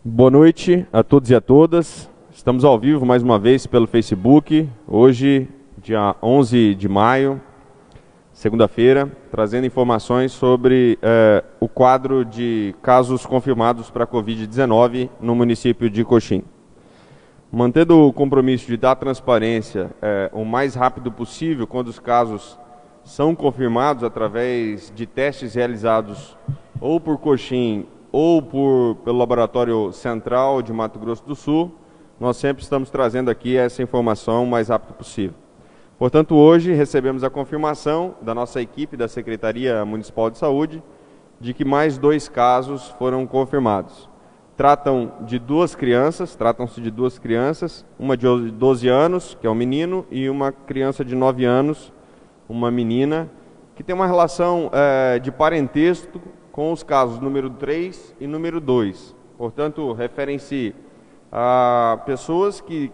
Boa noite a todos e a todas. Estamos ao vivo mais uma vez pelo Facebook, hoje, dia 11 de maio, segunda-feira, trazendo informações sobre o quadro de casos confirmados para a Covid-19 no município de Coxim. Mantendo o compromisso de dar transparência o mais rápido possível quando os casos são confirmados através de testes realizados ou por Coxim ou pelo Laboratório Central de Mato Grosso do Sul, nós sempre estamos trazendo aqui essa informação o mais rápido possível. Portanto, hoje recebemos a confirmação da nossa equipe da Secretaria Municipal de Saúde de que mais 2 casos foram confirmados. Tratam-se de duas crianças, uma de 12 anos, que é um menino, e uma criança de 9 anos, uma menina, que tem uma relação de parentesco com os casos número 3 e número 2. Portanto, referem-se a pessoas que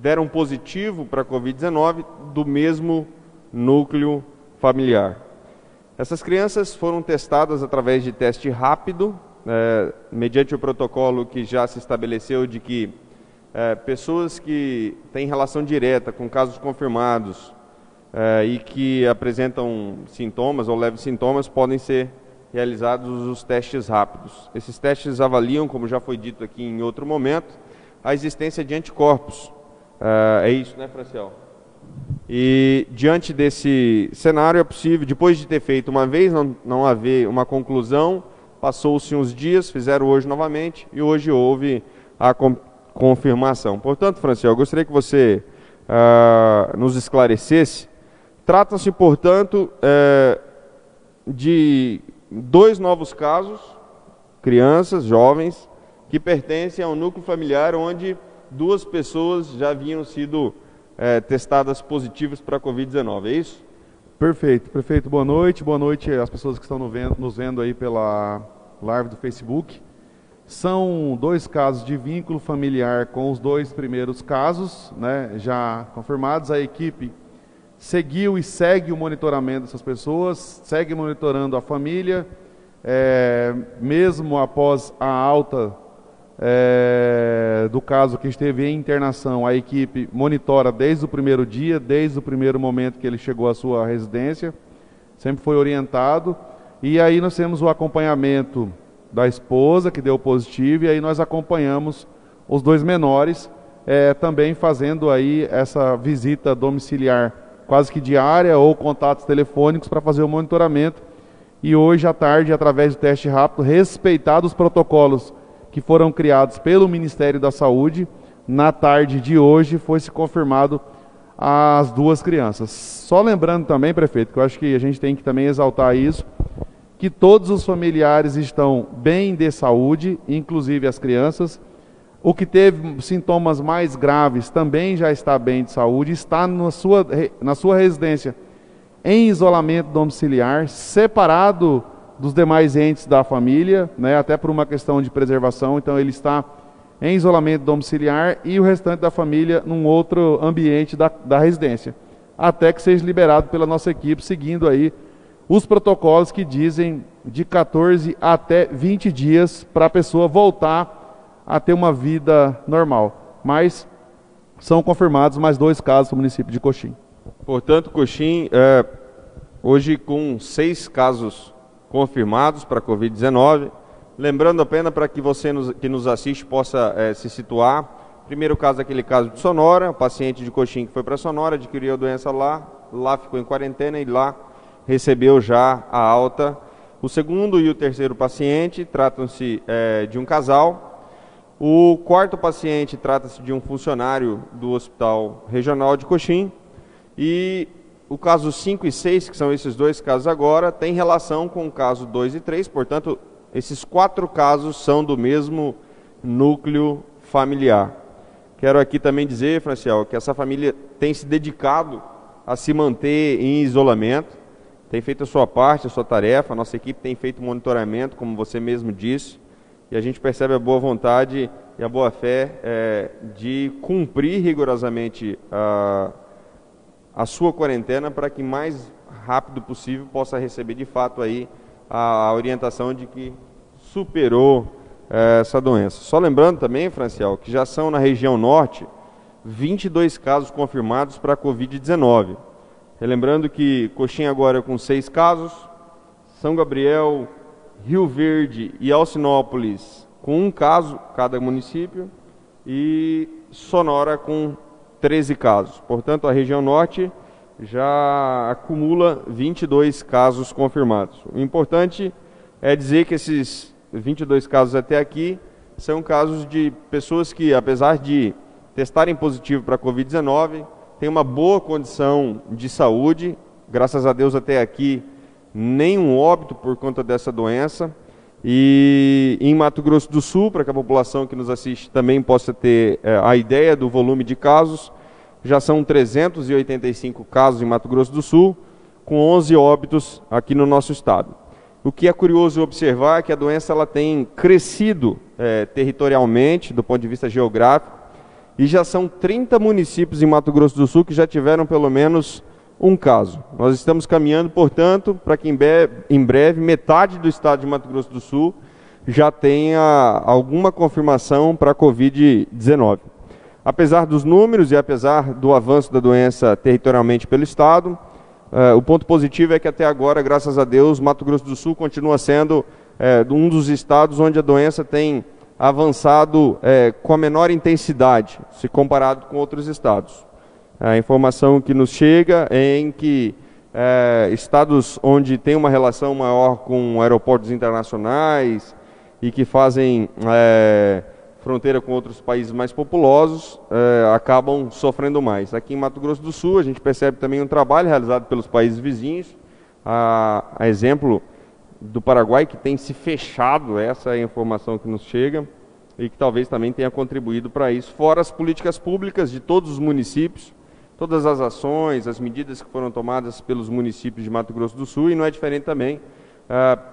deram positivo para a Covid-19 do mesmo núcleo familiar. Essas crianças foram testadas através de teste rápido, mediante o protocolo que já se estabeleceu de que pessoas que têm relação direta com casos confirmados e que apresentam sintomas ou leves sintomas podem ser realizados os testes rápidos. Esses testes avaliam, como já foi dito aqui em outro momento, a existência de anticorpos. É isso, né, Franciel? E diante desse cenário é possível, depois de ter feito uma vez, não haver uma conclusão, passou-se uns dias, fizeram hoje novamente e hoje houve a confirmação. Portanto, Franciel, eu gostaria que você nos esclarecesse. Trata-se, portanto, de 2 novos casos, crianças, jovens, que pertencem ao núcleo familiar onde 2 pessoas já haviam sido testadas positivas para a Covid-19, é isso? Perfeito, prefeito, boa noite às pessoas que estão nos vendo aí pela live do Facebook. São 2 casos de vínculo familiar com os 2 primeiros casos, né, já confirmados. A equipe seguiu e segue o monitoramento dessas pessoas, segue monitorando a família, mesmo após a alta do caso que esteve em internação, a equipe monitora desde o primeiro dia, desde o primeiro momento que ele chegou à sua residência, sempre foi orientado, e aí nós temos o acompanhamento da esposa, que deu positivo, e aí nós acompanhamos os 2 menores, também fazendo aí essa visita domiciliar quase que diária, ou contatos telefônicos para fazer o monitoramento. E hoje à tarde, através do teste rápido, respeitados os protocolos que foram criados pelo Ministério da Saúde, na tarde de hoje foi-se confirmado as 2 crianças. Só lembrando também, prefeito, que eu acho que a gente tem que também exaltar isso, que todos os familiares estão bem de saúde, inclusive as crianças. O que teve sintomas mais graves também já está bem de saúde, está na sua residência em isolamento domiciliar, separado dos demais entes da família, né, até por uma questão de preservação. Então ele está em isolamento domiciliar e o restante da família num outro ambiente da residência, até que seja liberado pela nossa equipe, seguindo aí os protocolos que dizem de 14 até 20 dias para a pessoa voltar a ter uma vida normal. Mas são confirmados mais 2 casos no município de Coxim. Portanto, Coxim, hoje com 6 casos confirmados para a Covid-19. Lembrando apenas para que você que nos assiste possa se situar. Primeiro caso, aquele caso de Sonora, o paciente de Coxim que foi para Sonora, adquiriu a doença lá ficou em quarentena e lá recebeu já a alta. O segundo e o terceiro paciente tratam-se de um casal. O quarto paciente trata-se de um funcionário do Hospital Regional de Coxim. E o caso 5 e 6, que são esses 2 casos agora, tem relação com o caso 2 e 3. Portanto, esses 4 casos são do mesmo núcleo familiar. Quero aqui também dizer, Franciel, que essa família tem se dedicado a se manter em isolamento, tem feito a sua parte, a sua tarefa. A nossa equipe tem feito monitoramento, como você mesmo disse, e a gente percebe a boa vontade e a boa fé de cumprir rigorosamente a sua quarentena para que mais rápido possível possa receber de fato aí a orientação de que superou essa doença. Só lembrando também, Franciel, que já são na região norte 22 casos confirmados para a Covid-19. Relembrando que Coxinha agora com 6 casos, São Gabriel, Rio Verde e Alcinópolis com 1 caso cada município e Sonora com 13 casos. Portanto, a região norte já acumula 22 casos confirmados. O importante é dizer que esses 22 casos até aqui são casos de pessoas que, apesar de testarem positivo para a Covid-19, têm uma boa condição de saúde. Graças a Deus até aqui nenhum óbito por conta dessa doença. E em Mato Grosso do Sul, para que a população que nos assiste também possa ter a ideia do volume de casos, já são 385 casos em Mato Grosso do Sul, com 11 óbitos aqui no nosso estado. O que é curioso observar é que a doença ela tem crescido territorialmente, do ponto de vista geográfico, e já são 30 municípios em Mato Grosso do Sul que já tiveram pelo menos um caso. Nós estamos caminhando, portanto, para que em breve metade do estado de Mato Grosso do Sul já tenha alguma confirmação para a Covid-19. Apesar dos números e apesar do avanço da doença territorialmente pelo estado, o ponto positivo é que até agora, graças a Deus, Mato Grosso do Sul continua sendo um dos estados onde a doença tem avançado com a menor intensidade, se comparado com outros estados. A informação que nos chega é em que estados onde tem uma relação maior com aeroportos internacionais e que fazem fronteira com outros países mais populosos, acabam sofrendo mais. Aqui em Mato Grosso do Sul, a gente percebe também um trabalho realizado pelos países vizinhos, a exemplo do Paraguai, que tem se fechado, essa é a informação que nos chega, e que talvez também tenha contribuído para isso, fora as políticas públicas de todos os municípios, todas as ações, as medidas que foram tomadas pelos municípios de Mato Grosso do Sul, e não é diferente também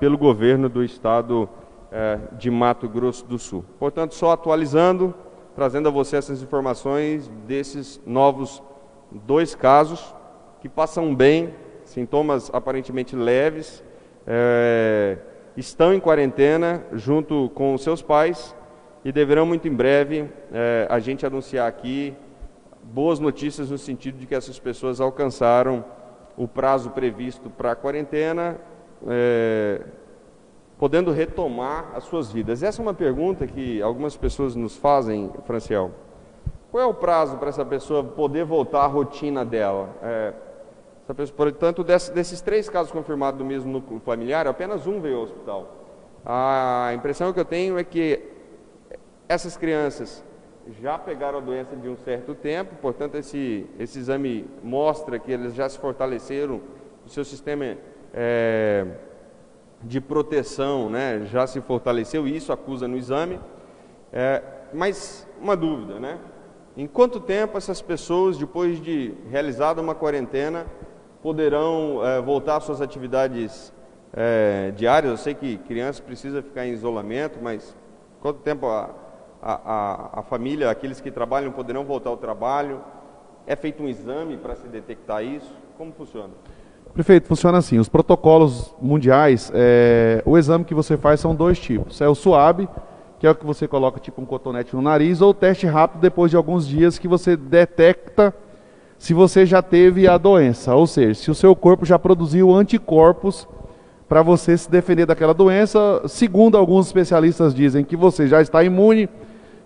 pelo governo do estado de Mato Grosso do Sul. Portanto, só atualizando, trazendo a você essas informações desses novos 2 casos que passam bem, sintomas aparentemente leves, estão em quarentena junto com os seus pais e deverão muito em breve a gente anunciar aqui boas notícias no sentido de que essas pessoas alcançaram o prazo previsto para a quarentena, podendo retomar as suas vidas. Essa é uma pergunta que algumas pessoas nos fazem, Franciel. Qual é o prazo para essa pessoa poder voltar à rotina dela? Essa pessoa, portanto, desses 3 casos confirmados do mesmo núcleo familiar, apenas um veio ao hospital. A impressão que eu tenho é que essas crianças já pegaram a doença de um certo tempo, portanto, esse exame mostra que eles já se fortaleceram, o seu sistema de proteção, né, já se fortaleceu, e isso acusa no exame. Mas uma dúvida, né? Em quanto tempo essas pessoas, depois de realizada uma quarentena, poderão voltar às suas atividades diárias? Eu sei que crianças precisam ficar em isolamento, mas quanto tempo a família, aqueles que trabalham, poderão voltar ao trabalho? É feito um exame para se detectar isso? Como funciona? Prefeito, funciona assim, os protocolos mundiais, o exame que você faz são 2 tipos, é o SUAB, que é o que você coloca tipo um cotonete no nariz, ou o teste rápido depois de alguns dias que você detecta se você já teve a doença, ou seja, se o seu corpo já produziu anticorpos para você se defender daquela doença. Segundo alguns especialistas dizem que você já está imune,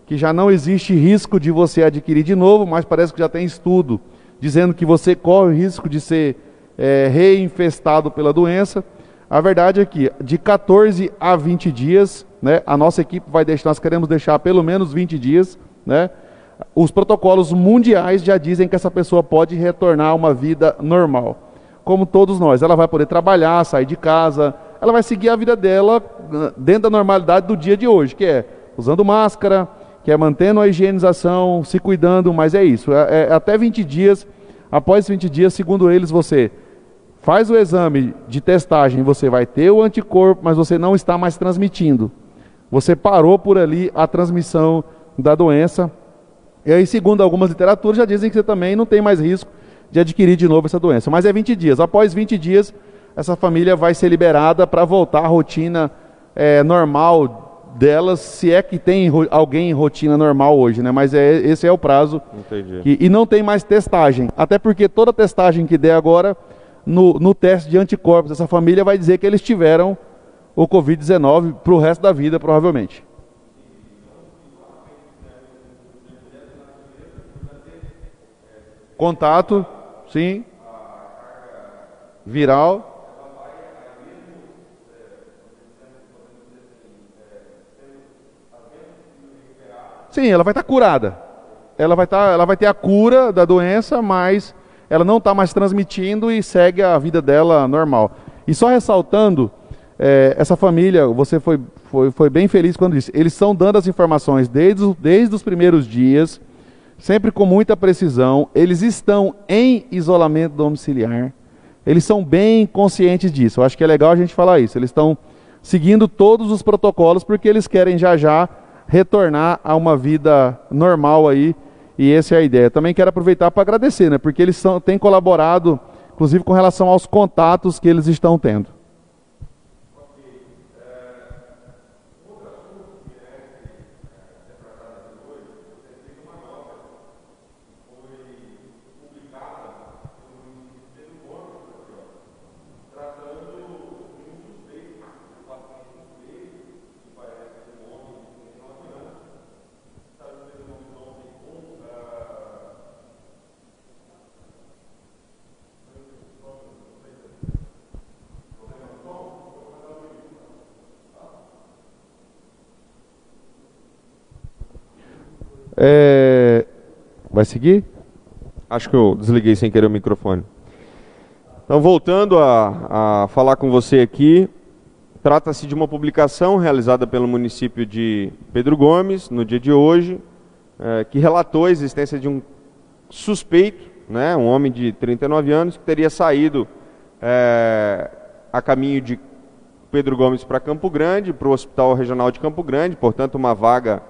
que já não existe risco de você adquirir de novo, mas parece que já tem estudo dizendo que você corre o risco de ser reinfestado pela doença. A verdade é que de 14 a 20 dias, né, a nossa equipe nós queremos deixar pelo menos 20 dias, né? Os protocolos mundiais já dizem que essa pessoa pode retornar a uma vida normal, como todos nós. Ela vai poder trabalhar, sair de casa, ela vai seguir a vida dela dentro da normalidade do dia de hoje, que é usando máscara, que é mantendo a higienização, se cuidando, mas é isso, até 20 dias. Após 20 dias, segundo eles, você faz o exame de testagem, você vai ter o anticorpo, mas você não está mais transmitindo. Você parou por ali a transmissão da doença. E aí, segundo algumas literaturas, já dizem que você também não tem mais risco de adquirir de novo essa doença. Mas é 20 dias. Após 20 dias, essa família vai ser liberada para voltar à rotina normal delas, se é que tem alguém em rotina normal hoje, né? Mas esse é o prazo. Entendi. E não tem mais testagem, até porque toda testagem que der agora, no teste de anticorpos dessa família, vai dizer que eles tiveram o Covid-19 para o resto da vida, provavelmente. Contato, sim. Viral. Sim, ela vai estar curada. Ela vai ter a cura da doença, mas ela não está mais transmitindo e segue a vida dela normal. E só ressaltando, essa família, você foi bem feliz quando disse, eles estão dando as informações desde os primeiros dias, sempre com muita precisão, eles estão em isolamento domiciliar, eles são bem conscientes disso. Eu acho que é legal a gente falar isso. Eles estão seguindo todos os protocolos porque eles querem já retornar a uma vida normal aí, e essa é a ideia. Também quero aproveitar para agradecer, né? Porque eles têm colaborado, inclusive com relação aos contatos que eles estão tendo. Vai seguir? Acho que eu desliguei sem querer o microfone. Então, voltando a falar com você aqui, trata-se de uma publicação realizada pelo município de Pedro Gomes, no dia de hoje, que relatou a existência de um suspeito, né, um homem de 39 anos, que teria saído a caminho de Pedro Gomes para Campo Grande, para o Hospital Regional de Campo Grande, portanto uma vaga,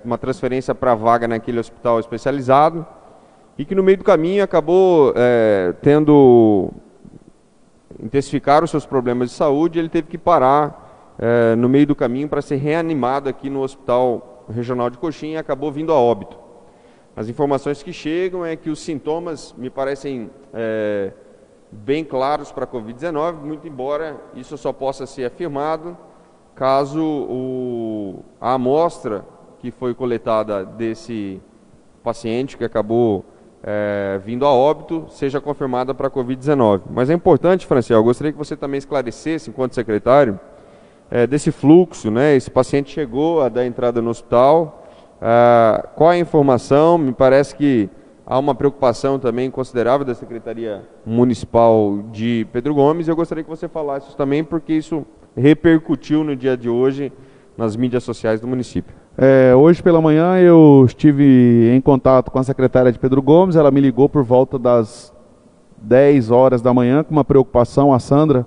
uma transferência para vaga naquele hospital especializado, e que no meio do caminho acabou intensificar os seus problemas de saúde, e ele teve que parar no meio do caminho para ser reanimado aqui no Hospital Regional de Coxim e acabou vindo a óbito. As informações que chegam é que os sintomas me parecem bem claros para a Covid-19, muito embora isso só possa ser afirmado caso a amostra que foi coletada desse paciente que acabou vindo a óbito seja confirmada para a Covid-19. Mas é importante, Franciel, eu gostaria que você também esclarecesse, enquanto secretário, desse fluxo, né? Esse paciente chegou a dar entrada no hospital, qual é a informação? Me parece que há uma preocupação também considerável da Secretaria Municipal de Pedro Gomes, e eu gostaria que você falasse isso também, porque isso repercutiu no dia de hoje nas mídias sociais do município. Hoje pela manhã eu estive em contato com a secretária de Pedro Gomes, ela me ligou por volta das 10 horas da manhã com uma preocupação, a Sandra,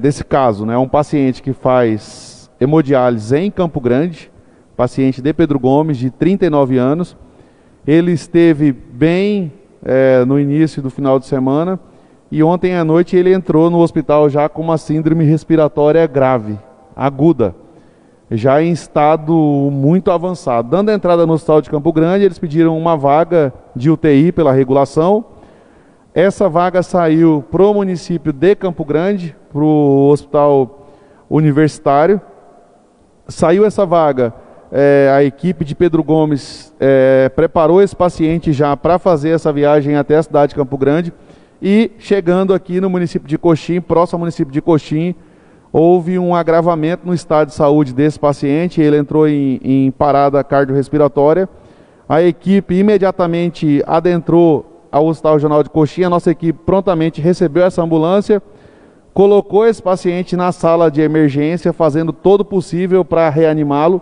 desse caso, né? Um paciente que faz hemodiálise em Campo Grande, paciente de Pedro Gomes, de 39 anos, ele esteve bem no início do final de semana, e ontem à noite ele entrou no hospital já com uma síndrome respiratória grave, aguda, já em estado muito avançado. Dando a entrada no hospital de Campo Grande, eles pediram uma vaga de UTI pela regulação. Essa vaga saiu para o município de Campo Grande, para o hospital universitário. Saiu essa vaga, a equipe de Pedro Gomes preparou esse paciente já para fazer essa viagem até a cidade de Campo Grande. E chegando aqui no município de Coxim, próximo ao município de Coxim, houve um agravamento no estado de saúde desse paciente, ele entrou em parada cardiorrespiratória. A equipe imediatamente adentrou ao Hospital Regional de Coxim, a nossa equipe prontamente recebeu essa ambulância, colocou esse paciente na sala de emergência, fazendo todo o possível para reanimá-lo.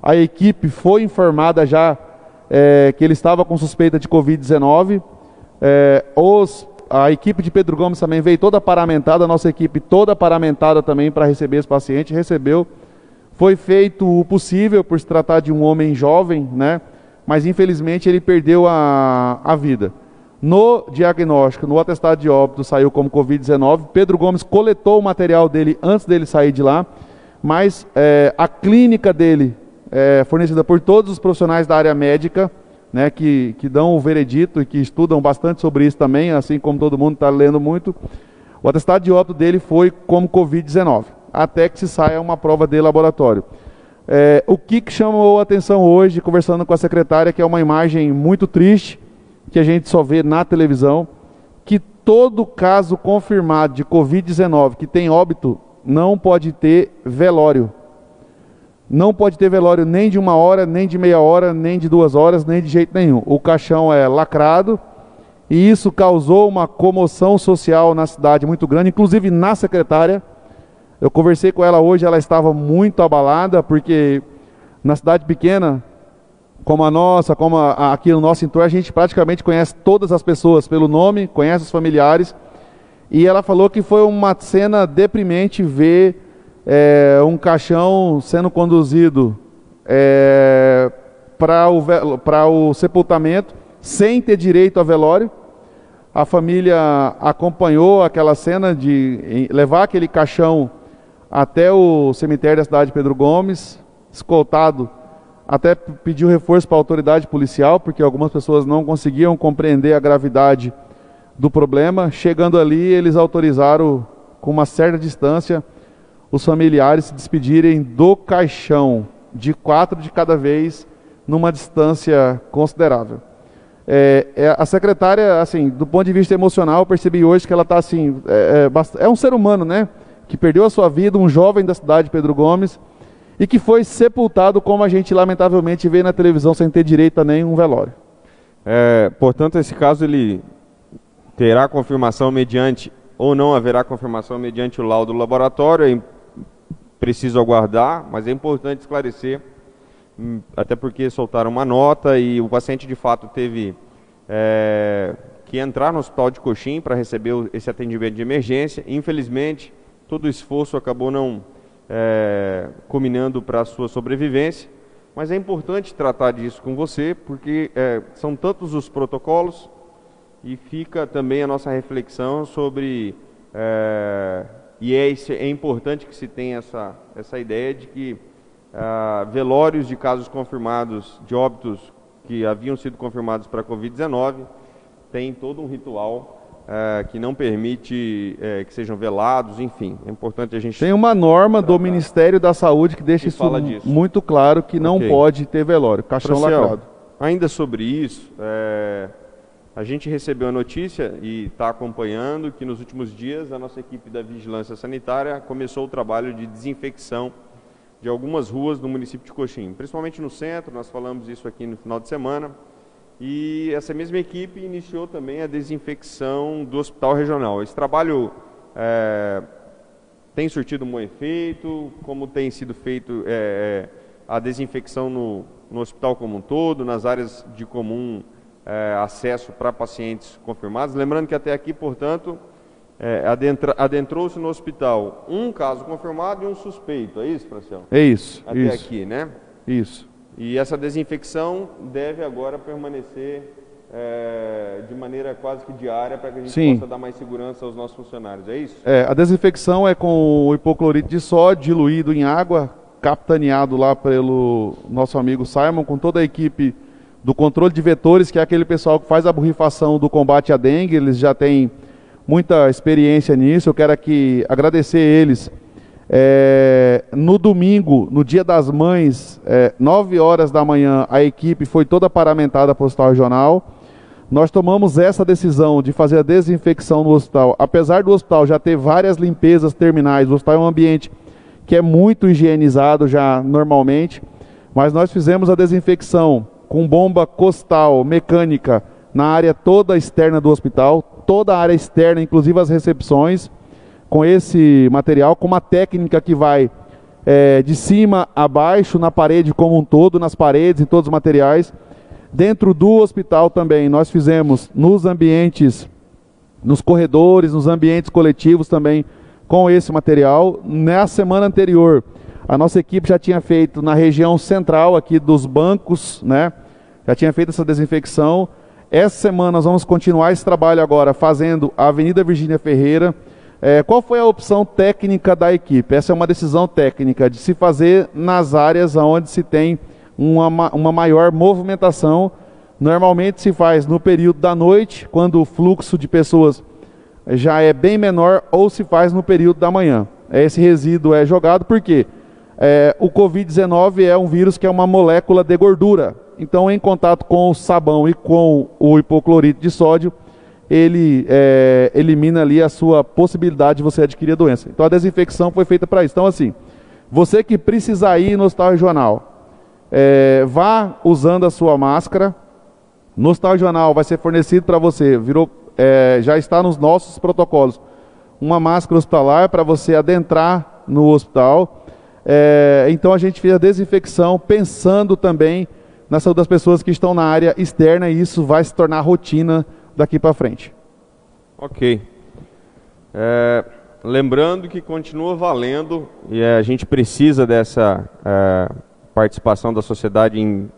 A equipe foi informada já que ele estava com suspeita de Covid-19. A equipe de Pedro Gomes também veio toda paramentada, a nossa equipe toda paramentada também para receber esse paciente, recebeu. Foi feito o possível por se tratar de um homem jovem, né? Mas infelizmente ele perdeu a vida. No diagnóstico, no atestado de óbito, saiu como Covid-19. Pedro Gomes coletou o material dele antes dele sair de lá, mas a clínica dele é fornecida por todos os profissionais da área médica, né, que dão o veredito e que estudam bastante sobre isso também, assim como todo mundo está lendo muito. O atestado de óbito dele foi como Covid-19, até que se saia uma prova de laboratório. O que chamou a atenção hoje, conversando com a secretária, que é uma imagem muito triste, que a gente só vê na televisão, que todo caso confirmado de Covid-19 que tem óbito não pode ter velório. Não pode ter velório nem de 1 hora, nem de meia hora, nem de 2 horas, nem de jeito nenhum. O caixão é lacrado e isso causou uma comoção social na cidade muito grande, inclusive na secretária. Eu conversei com ela hoje, ela estava muito abalada, porque na cidade pequena, como a nossa, como aqui no nosso entorno, a gente praticamente conhece todas as pessoas pelo nome, conhece os familiares. E ela falou que foi uma cena deprimente ver um caixão sendo conduzido para o sepultamento sem ter direito a velório. A família acompanhou aquela cena de levar aquele caixão até o cemitério da cidade de Pedro Gomes, escoltado, até pediu reforço para a autoridade policial, porque algumas pessoas não conseguiam compreender a gravidade do problema. Chegando ali, eles autorizaram, com uma certa distância, os familiares se despedirem do caixão, de 4 de cada vez, numa distância considerável. A secretária, assim, do ponto de vista emocional, eu percebi hoje que ela está assim, é um ser humano, né, que perdeu a sua vida, um jovem da cidade de Pedro Gomes, e que foi sepultado, como a gente lamentavelmente vê na televisão, sem ter direito a nenhum velório. Portanto, esse caso ele terá confirmação mediante, ou não haverá confirmação mediante o laudo do laboratório. É preciso aguardar, mas é importante esclarecer, até porque soltaram uma nota e o paciente de fato teve que entrar no hospital de Coxim para receber esse atendimento de emergência. Infelizmente, todo o esforço acabou não culminando para a sua sobrevivência, mas é importante tratar disso com você, porque são tantos os protocolos, e fica também a nossa reflexão sobre, e é importante que se tenha essa ideia de que velórios de casos confirmados, de óbitos que haviam sido confirmados para a Covid-19, tem todo um ritual que não permite que sejam velados, enfim, é importante a gente... Tem uma norma do Ministério da Saúde que deixa isso muito claro, que não pode ter velório, caixão lacrado. Ainda sobre isso, a gente recebeu a notícia e está acompanhando que nos últimos dias a nossa equipe da Vigilância Sanitária começou o trabalho de desinfecção de algumas ruas do município de Coxim, principalmente no centro. Nós falamos isso aqui no final de semana, e essa mesma equipe iniciou também a desinfecção do hospital regional. Esse trabalho tem surtido um bom efeito, como tem sido feito a desinfecção no hospital como um todo, nas áreas de comum acesso para pacientes confirmados. Lembrando que até aqui, portanto, adentrou-se no hospital um caso confirmado e um suspeito, é isso, Franciel? É isso. Até aqui, né? Isso. E essa desinfecção deve agora permanecer de maneira quase que diária, para que a gente possa dar mais segurança aos nossos funcionários, é isso? A desinfecção é com o hipoclorito de sódio diluído em água, capitaneado lá pelo nosso amigo Simon, com toda a equipe do controle de vetores, que é aquele pessoal que faz a borrifação do combate à dengue. Eles já têm muita experiência nisso. Eu quero aqui agradecer eles. No domingo, no Dia das Mães, 9 horas da manhã, a equipe foi toda paramentada para o hospital regional. Nós tomamos essa decisão de fazer a desinfecção no hospital, apesar do hospital já ter várias limpezas terminais. O hospital é um ambiente que é muito higienizado já normalmente, mas nós fizemos a desinfecção com bomba costal mecânica na área toda externa do hospital, toda a área externa, inclusive as recepções, com esse material, com uma técnica que vai de cima a baixo, na parede como um todo, nas paredes e todos os materiais. Dentro do hospital também, nós fizemos nos ambientes, nos corredores, nos ambientes coletivos também, com esse material. Na semana anterior, a nossa equipe já tinha feito na região central aqui dos bancos, né? Já tinha feito essa desinfecção. Essa semana nós vamos continuar esse trabalho agora, fazendo a Avenida Virgínia Ferreira, Qual foi a opção técnica da equipe? Essa é uma decisão técnica de se fazer nas áreas onde se tem uma maior movimentação. Normalmente se faz no período da noite, quando o fluxo de pessoas já é bem menor, ou se faz no período da manhã. Esse resíduo é jogado porque o Covid-19 é um vírus que é uma molécula de gordura. Então, em contato com o sabão e com o hipoclorito de sódio, ele elimina ali a sua possibilidade de você adquirir a doença. Então, a desinfecção foi feita para isso. Então, assim, você que precisar ir no hospital regional, vá usando a sua máscara. No hospital regional vai ser fornecido para você, já está nos nossos protocolos, uma máscara hospitalar para você adentrar no hospital. Então a gente fez a desinfecção pensando também na saúde das pessoas que estão na área externa, e isso vai se tornar rotina daqui para frente. Ok. Lembrando que continua valendo, e a gente precisa dessa participação da sociedade em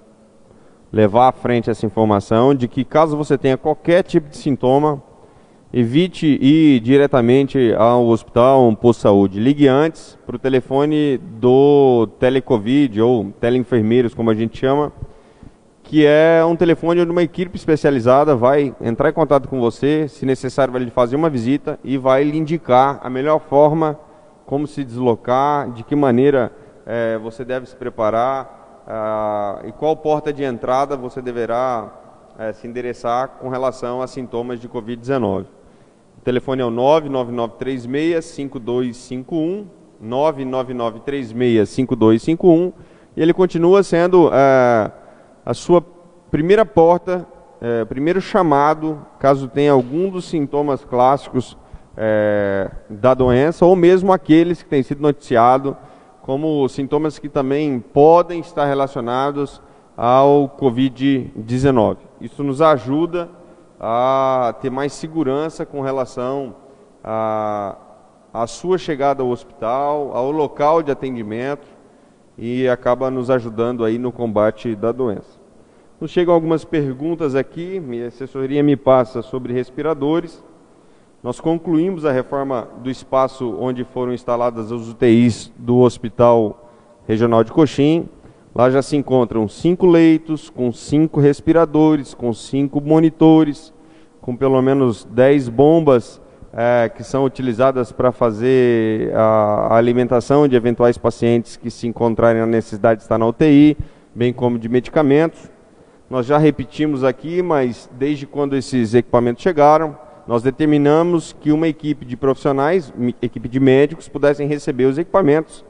levar à frente essa informação de que, caso você tenha qualquer tipo de sintoma, evite ir diretamente ao hospital, um posto de saúde. Ligue antes para o telefone do telecovid ou teleenfermeiros, como a gente chama, que é um telefone onde uma equipe especializada vai entrar em contato com você, se necessário vai lhe fazer uma visita e vai lhe indicar a melhor forma, como se deslocar, de que maneira você deve se preparar, e qual porta de entrada você deverá se endereçar com relação a sintomas de Covid-19. O telefone é o 99936-5251, 99936-5251, e ele continua sendo a sua primeira porta, primeiro chamado, caso tenha algum dos sintomas clássicos da doença, ou mesmo aqueles que têm sido noticiados como sintomas que também podem estar relacionados ao Covid-19. Isso nos ajuda a ter mais segurança com relação à sua chegada ao hospital, ao local de atendimento, e acaba nos ajudando aí no combate da doença. Nos chegam algumas perguntas aqui, minha assessoria me passa sobre respiradores. Nós concluímos a reforma do espaço onde foram instaladas as UTIs do Hospital Regional de Coxim. Lá já se encontram 5 leitos, com 5 respiradores, com 5 monitores, com pelo menos 10 bombas que são utilizadas para fazer a alimentação de eventuais pacientes que se encontrarem na necessidade de estar na UTI, bem como de medicamentos. Nós já repetimos aqui, mas desde quando esses equipamentos chegaram, nós determinamos que uma equipe de profissionais, equipe de médicos, pudessem receber os equipamentos.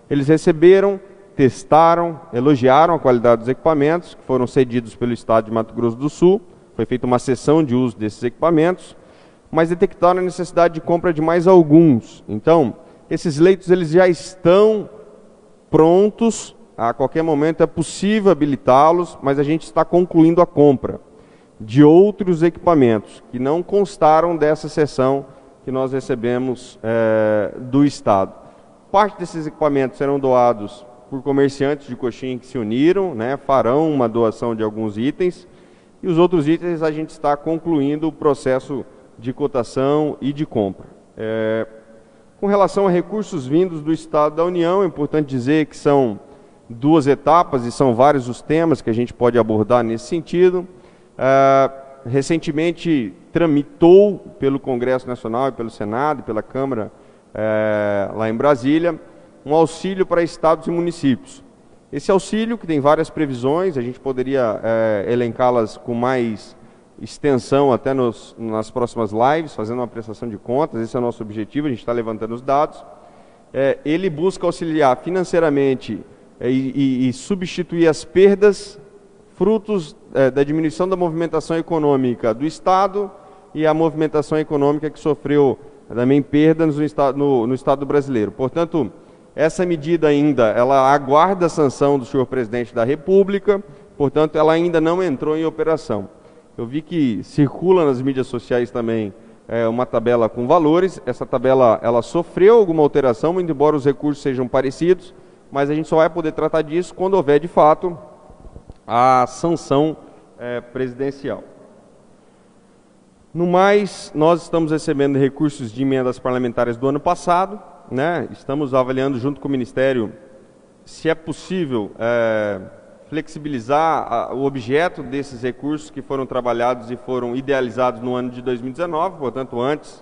Eles receberam, testaram, elogiaram a qualidade dos equipamentos, que foram cedidos pelo Estado de Mato Grosso do Sul. Foi feita uma sessão de uso desses equipamentos, mas detectaram a necessidade de compra de mais alguns. Então, esses leitos eles já estão prontos, a qualquer momento é possível habilitá-los, mas a gente está concluindo a compra de outros equipamentos que não constaram dessa sessão que nós recebemos do Estado. Parte desses equipamentos serão doados por comerciantes de Coxim que se uniram, farão uma doação de alguns itens, e os outros itens a gente está concluindo o processo de cotação e de compra. Com relação a recursos vindos do Estado da União, é importante dizer que são 2 etapas e são vários os temas que a gente pode abordar nesse sentido. Recentemente tramitou pelo Congresso Nacional e pelo Senado e pela Câmara lá em Brasília um auxílio para estados e municípios. Esse auxílio, que tem várias previsões, a gente poderia elencá-las com mais extensão até nas próximas lives, fazendo uma prestação de contas. Esse é o nosso objetivo, a gente está levantando os dados. Ele busca auxiliar financeiramente e substituir as perdas frutos da diminuição da movimentação econômica do Estado e a movimentação econômica que sofreu também perdas no Estado brasileiro. Portanto, essa medida ainda, ela aguarda a sanção do senhor presidente da República, portanto, ela ainda não entrou em operação. Eu vi que circula nas mídias sociais também uma tabela com valores. Essa tabela, ela sofreu alguma alteração, muito embora os recursos sejam parecidos, mas a gente só vai poder tratar disso quando houver, de fato, a sanção presidencial. No mais, nós estamos recebendo recursos de emendas parlamentares do ano passado, né? Estamos avaliando junto com o Ministério se é possível flexibilizar o objeto desses recursos que foram trabalhados e foram idealizados no ano de 2019, portanto antes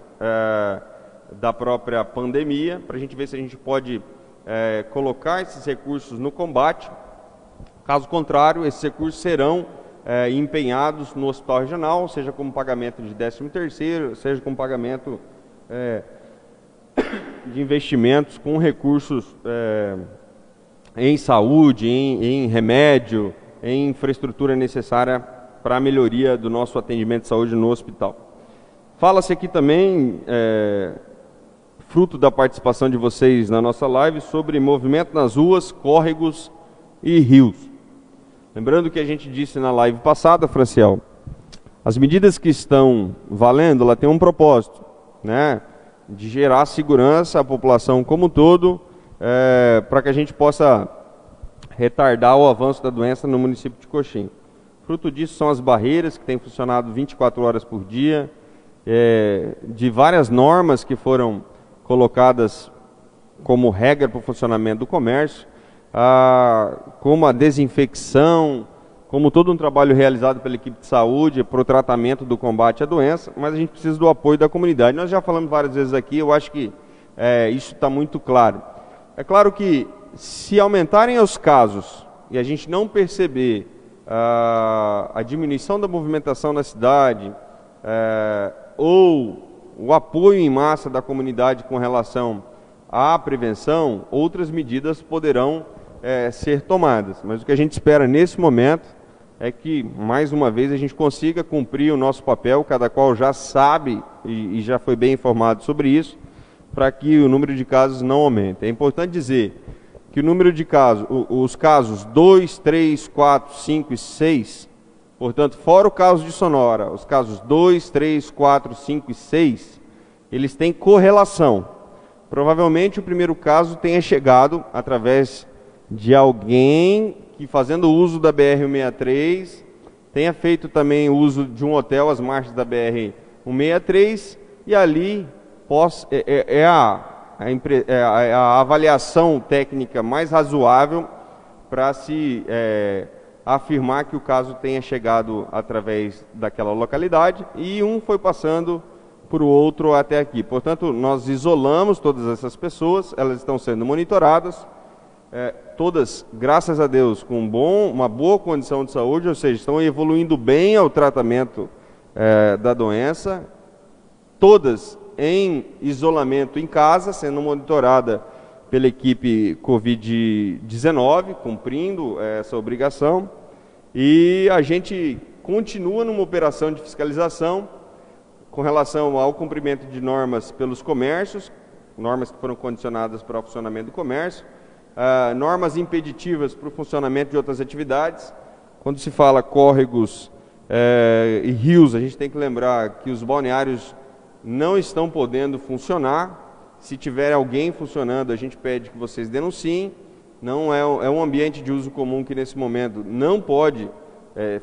da própria pandemia, para a gente ver se a gente pode colocar esses recursos no combate. Caso contrário, esses recursos serão empenhados no hospital regional, seja como pagamento de 13º, seja como pagamento de investimentos com recursos em saúde, em remédio, em infraestrutura necessária para a melhoria do nosso atendimento de saúde no hospital. Fala-se aqui também, fruto da participação de vocês na nossa live, sobre movimento nas ruas, córregos e rios. Lembrando que a gente disse na live passada, Franciel, as medidas que estão valendo, ela tem um propósito, né, de gerar segurança à população como um todo, para que a gente possa retardar o avanço da doença no município de Coxim. Fruto disso são as barreiras que têm funcionado 24 horas por dia, de várias normas que foram colocadas como regra para o funcionamento do comércio, como a desinfecção, como todo um trabalho realizado pela equipe de saúde para o tratamento do combate à doença, mas a gente precisa do apoio da comunidade. Nós já falamos várias vezes aqui, eu acho que isso está muito claro. É claro que se aumentarem os casos e a gente não perceber a diminuição da movimentação na cidade, ou o apoio em massa da comunidade com relação à prevenção, outras medidas poderão ser tomadas. Mas o que a gente espera nesse momento é que, mais uma vez, a gente consiga cumprir o nosso papel, cada qual já sabe e já foi bem informado sobre isso, para que o número de casos não aumente. É importante dizer que o número de casos, os casos 2, 3, 4, 5 e 6, portanto, fora o caso de Sonora, os casos 2, 3, 4, 5 e 6, eles têm correlação. Provavelmente o primeiro caso tenha chegado através de alguém que, fazendo uso da BR-163, tenha feito também uso de um hotel às margens da BR-163, e ali a avaliação técnica mais razoável para se afirmar que o caso tenha chegado através daquela localidade e um foi passando para o outro até aqui. Portanto, nós isolamos todas essas pessoas, elas estão sendo monitoradas, todas, graças a Deus, com uma boa condição de saúde, ou seja, estão evoluindo bem ao tratamento da doença, todas em isolamento em casa, sendo monitorada pela equipe Covid-19, cumprindo essa obrigação, e a gente continua numa operação de fiscalização com relação ao cumprimento de normas pelos comércios, normas que foram condicionadas para o funcionamento do comércio, normas impeditivas para o funcionamento de outras atividades. Quando se fala córregos e rios, a gente tem que lembrar que os balneários não estão podendo funcionar. Se tiver alguém funcionando, a gente pede que vocês denunciem. Não é um ambiente de uso comum que nesse momento não pode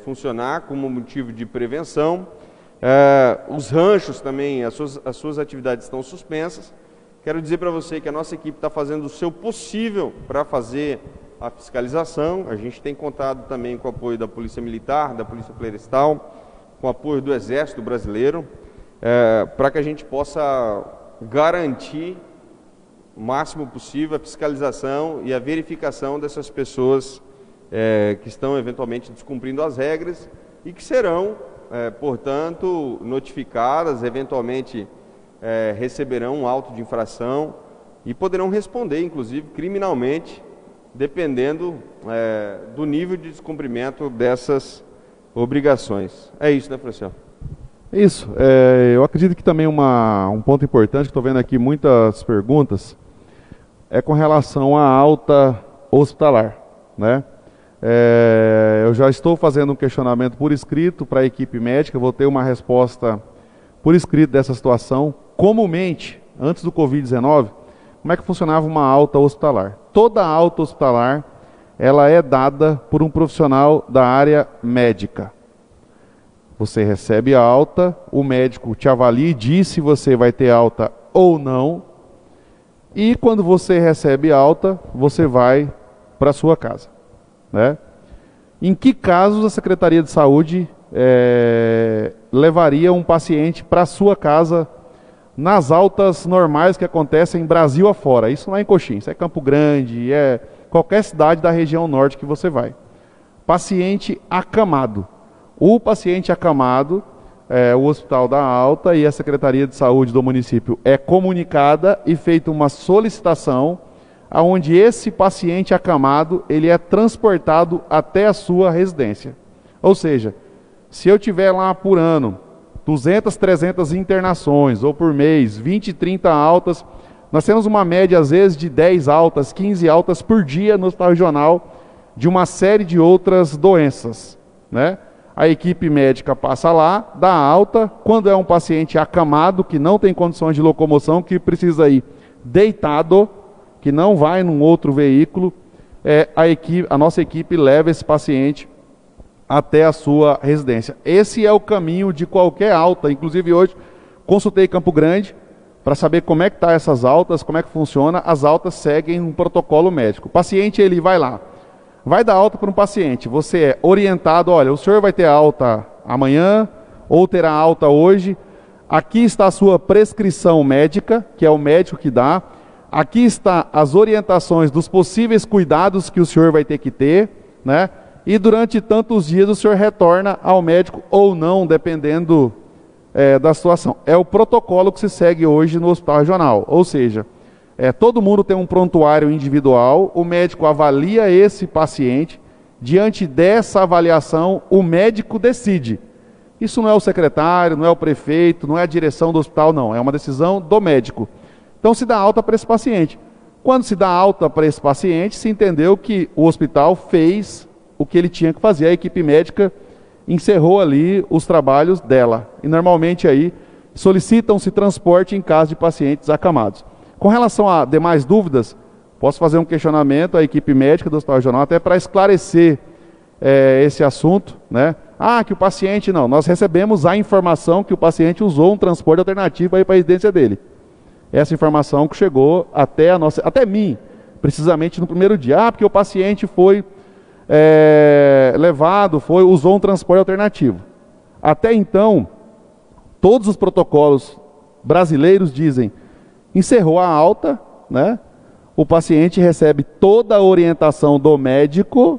funcionar como motivo de prevenção. Os ranchos também, as suas atividades estão suspensas. Quero dizer para você que a nossa equipe está fazendo o seu possível para fazer a fiscalização. A gente tem contado também com o apoio da Polícia Militar, da Polícia Florestal, com o apoio do Exército Brasileiro, para que a gente possa garantir o máximo possível a fiscalização e a verificação dessas pessoas que estão eventualmente descumprindo as regras e que serão, portanto, notificadas, eventualmente receberão um auto de infração e poderão responder, inclusive, criminalmente, dependendo do nível de descumprimento dessas obrigações. É isso, né, Franciel? Isso. Eu acredito que também um ponto importante, que estou vendo aqui muitas perguntas, é com relação à alta hospitalar, né? Eu já estou fazendo um questionamento por escrito para a equipe médica, vou ter uma resposta por escrito dessa situação. Comumente, antes do Covid-19, como é que funcionava uma alta hospitalar? Toda alta hospitalar, ela é dada por um profissional da área médica. Você recebe a alta, o médico te avalia e diz se você vai ter alta ou não. E quando você recebe alta, você vai para a sua casa, né? Em que casos a Secretaria de Saúde levaria um paciente para a sua casa nas altas normais que acontecem em Brasil afora? Isso não é em Coxim, isso é Campo Grande, é qualquer cidade da região norte que você vai. Paciente acamado. O paciente acamado, o hospital dá alta e a Secretaria de Saúde do município é comunicada e feita uma solicitação aonde esse paciente acamado ele é transportado até a sua residência. Ou seja, se eu tiver lá por ano 200, 300 internações ou por mês 20, 30 altas, nós temos uma média às vezes de 10 altas, 15 altas por dia no hospital regional de uma série de outras doenças, né? A equipe médica passa lá, dá alta. Quando é um paciente acamado, que não tem condições de locomoção, que precisa ir deitado, que não vai num outro veículo, a nossa equipe leva esse paciente até a sua residência. Esse é o caminho de qualquer alta. Inclusive hoje consultei Campo Grande para saber como é que tá essas altas, como é que funciona. As altas seguem um protocolo médico. O paciente ele vai lá, vai dar alta para um paciente, você é orientado, olha, o senhor vai ter alta amanhã ou terá alta hoje, aqui está a sua prescrição médica, que é o médico que dá, aqui está as orientações dos possíveis cuidados que o senhor vai ter que ter, né? E durante tantos dias o senhor retorna ao médico ou não, dependendo da situação. É o protocolo que se segue hoje no hospital regional, ou seja, todo mundo tem um prontuário individual, o médico avalia esse paciente, diante dessa avaliação, o médico decide. Isso não é o secretário, não é o prefeito, não é a direção do hospital, não, é uma decisão do médico. Então se dá alta para esse paciente. Quando se dá alta para esse paciente, se entendeu que o hospital fez o que ele tinha que fazer, a equipe médica encerrou ali os trabalhos dela. E normalmente aí solicitam-se transporte em caso de pacientes acamados. Com relação a demais dúvidas, posso fazer um questionamento à equipe médica do Hospital Regional, até para esclarecer esse assunto, né? Que o paciente não, nós recebemos a informação que o paciente usou um transporte alternativo para ir para a residência dele. Essa informação que chegou até mim, precisamente no primeiro dia. Porque o paciente foi usou um transporte alternativo. Até então, todos os protocolos brasileiros dizem: encerrou a alta, né? O paciente recebe toda a orientação do médico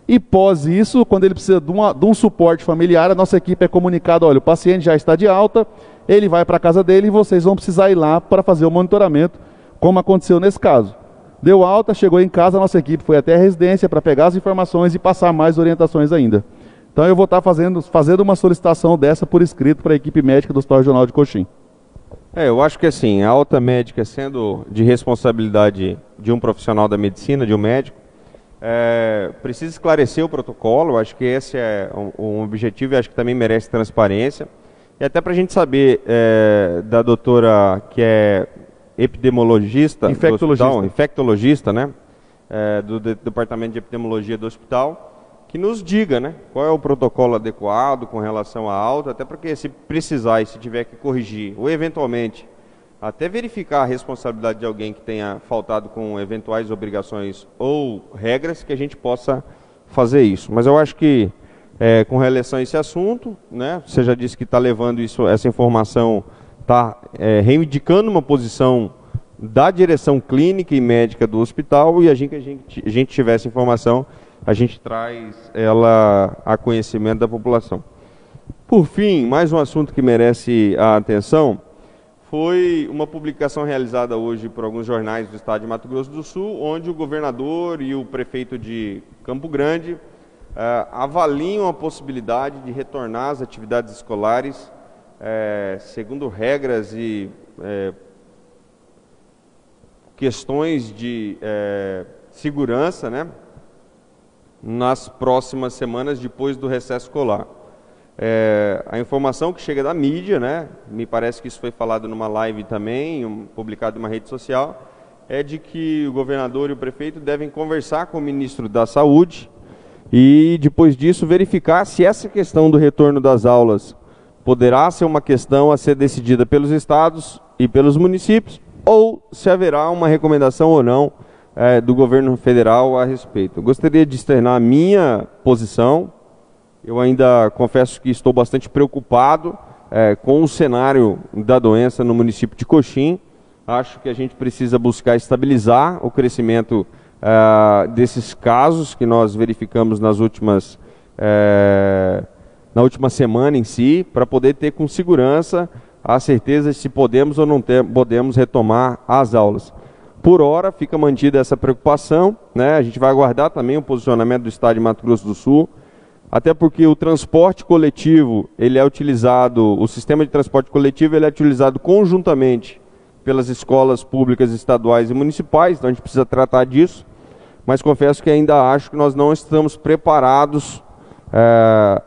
e pós isso, quando ele precisa de um suporte familiar, a nossa equipe é comunicada: olha, o paciente já está de alta, ele vai para a casa dele e vocês vão precisar ir lá para fazer o monitoramento, como aconteceu nesse caso. Deu alta, chegou em casa, a nossa equipe foi até a residência para pegar as informações e passar mais orientações ainda. Então eu vou estar fazendo uma solicitação dessa por escrito para a equipe médica do Hospital Regional de Coxim. Eu acho que assim, a alta médica sendo de responsabilidade de um profissional da medicina, de um médico, precisa esclarecer o protocolo. Eu acho que esse é um objetivo e acho que também merece transparência. E até para a gente saber da doutora que é epidemiologista, infectologista, né, do Departamento de Epidemiologia do hospital, que nos diga, né, qual é o protocolo adequado com relação à alta, até porque se precisar e se tiver que corrigir, ou eventualmente até verificar a responsabilidade de alguém que tenha faltado com eventuais obrigações ou regras, que a gente possa fazer isso. Mas eu acho que com relação a esse assunto, né, você já disse que está levando essa informação, está reivindicando uma posição da direção clínica e médica do hospital, e a gente tiver essa informação, a gente traz ela a conhecimento da população. Por fim, mais um assunto que merece a atenção, foi uma publicação realizada hoje por alguns jornais do estado de Mato Grosso do Sul, onde o governador e o prefeito de Campo Grande avaliam a possibilidade de retornar às atividades escolares segundo regras e questões de segurança, né, nas próximas semanas depois do recesso escolar. A informação que chega da mídia, né, me parece que isso foi falado numa live também, publicado em uma rede social, é de que o governador e o prefeito devem conversar com o ministro da Saúde e depois disso verificar se essa questão do retorno das aulas poderá ser uma questão a ser decidida pelos estados e pelos municípios, ou se haverá uma recomendação ou não do governo federal a respeito. Eu gostaria de externar a minha posição. Eu ainda confesso que estou bastante preocupado com o cenário da doença no município de Coxim. Acho que a gente precisa buscar estabilizar o crescimento desses casos que nós verificamos na última semana em si, para poder ter com segurança a certeza de se podemos ou não podemos retomar as aulas. Por hora, fica mantida essa preocupação, né? A gente vai aguardar também o posicionamento do Estado de Mato Grosso do Sul, até porque o transporte coletivo, o sistema de transporte coletivo ele é utilizado conjuntamente pelas escolas públicas estaduais e municipais, então a gente precisa tratar disso, mas confesso que ainda acho que nós não estamos preparados,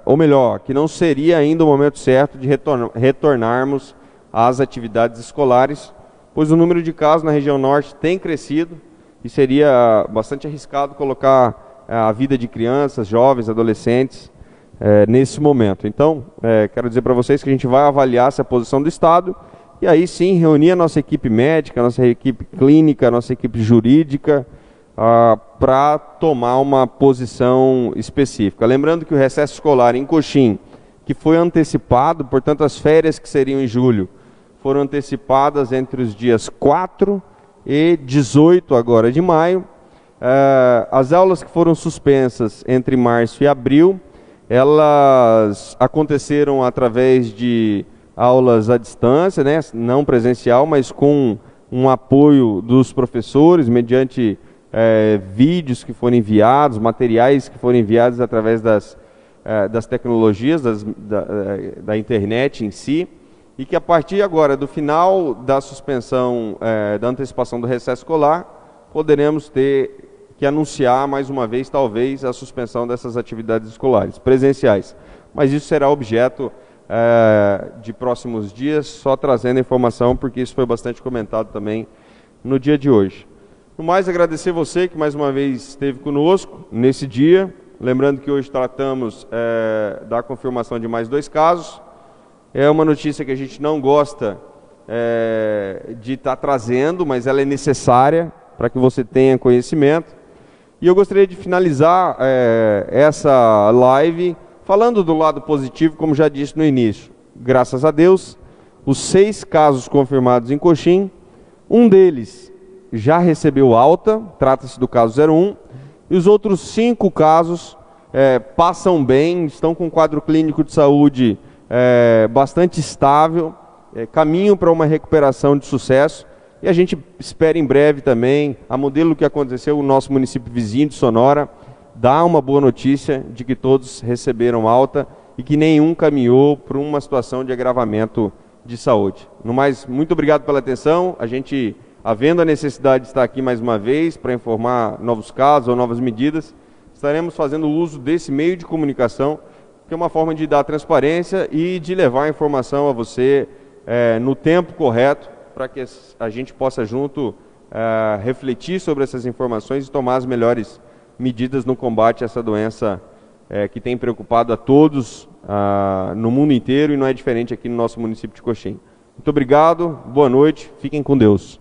ou melhor, que não seria ainda o momento certo de retornarmos às atividades escolares, pois o número de casos na região norte tem crescido e seria bastante arriscado colocar a vida de crianças, jovens, adolescentes nesse momento. Então, quero dizer para vocês que a gente vai avaliar essa posição do Estado e aí sim reunir a nossa equipe médica, a nossa equipe clínica, a nossa equipe jurídica, para tomar uma posição específica. Lembrando que o recesso escolar em Coxim, que foi antecipado, portanto as férias que seriam em julho, foram antecipadas entre os dias 4 e 18 agora de maio. As aulas que foram suspensas entre março e abril, elas aconteceram através de aulas à distância, né? Não presencial, mas com um apoio dos professores, mediante vídeos que foram enviados, materiais que foram enviados através das tecnologias, da internet em si, e que a partir agora, do final da suspensão, da antecipação do recesso escolar, poderemos ter que anunciar mais uma vez, talvez, a suspensão dessas atividades escolares presenciais. Mas isso será objeto de próximos dias, só trazendo informação, porque isso foi bastante comentado também no dia de hoje. No mais, agradecer você que mais uma vez esteve conosco nesse dia. Lembrando que hoje tratamos da confirmação de mais 2 casos. É uma notícia que a gente não gosta de estar trazendo, mas ela é necessária para que você tenha conhecimento. E eu gostaria de finalizar essa live falando do lado positivo, como já disse no início. Graças a Deus, os 6 casos confirmados em Coxim, um deles já recebeu alta, trata-se do caso 01, e os outros 5 casos passam bem, estão com um quadro clínico de saúde bastante estável, caminham para uma recuperação de sucesso, e a gente espera em breve também, a modelo que aconteceu no nosso município vizinho de Sonora, dar uma boa notícia de que todos receberam alta e que nenhum caminhou para uma situação de agravamento de saúde. No mais, muito obrigado pela atenção. A gente, havendo a necessidade de estar aqui mais uma vez para informar novos casos ou novas medidas, estaremos fazendo uso desse meio de comunicação, que é uma forma de dar transparência e de levar a informação a você no tempo correto, para que a gente possa junto refletir sobre essas informações e tomar as melhores medidas no combate a essa doença que tem preocupado a todos no mundo inteiro e não é diferente aqui no nosso município de Coxim. Muito obrigado, boa noite, fiquem com Deus.